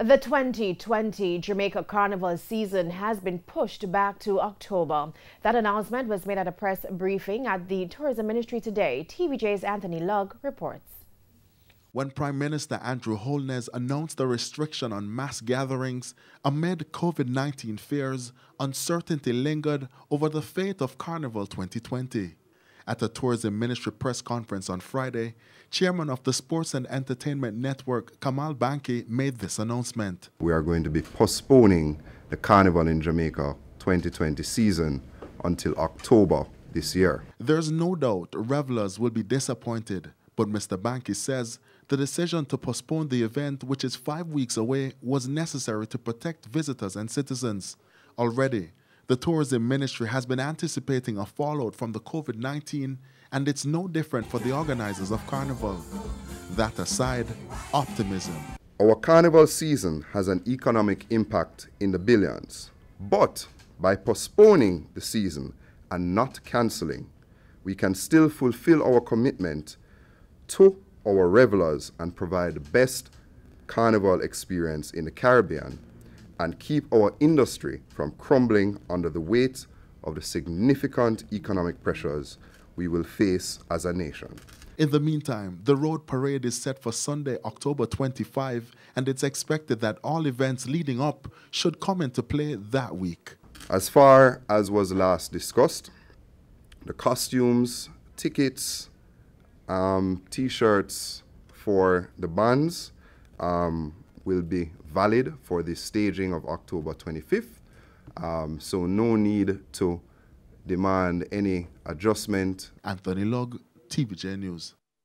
The 2020 Jamaica Carnival season has been pushed back to October. That announcement was made at a press briefing at the Tourism Ministry today. TVJ's Anthony Lugg reports. When Prime Minister Andrew Holness announced the restriction on mass gatherings amid COVID-19 fears, uncertainty lingered over the fate of Carnival 2020. At the Tourism Ministry press conference on Friday, Chairman of the Sports and Entertainment Network, Kamal Banki, made this announcement. We are going to be postponing the Carnival in Jamaica 2020 season until October this year. There's no doubt revelers will be disappointed, but Mr. Banki says the decision to postpone the event, which is 5 weeks away, was necessary to protect visitors and citizens. Already, the Tourism Ministry has been anticipating a fallout from the COVID-19, and it's no different for the organizers of Carnival. That aside, optimism. Our Carnival season has an economic impact in the billions, but by postponing the season and not cancelling, we can still fulfill our commitment to our revelers and provide the best Carnival experience in the Caribbean and keep our industry from crumbling under the weight of the significant economic pressures we will face as a nation. In the meantime, the road parade is set for Sunday, October 25, and it's expected that all events leading up should come into play that week. As far as was last discussed, the costumes, tickets, T-shirts for the bands will be valid for the staging of October 25th, so no need to demand any adjustment. Anthony Lugg, TVJ News.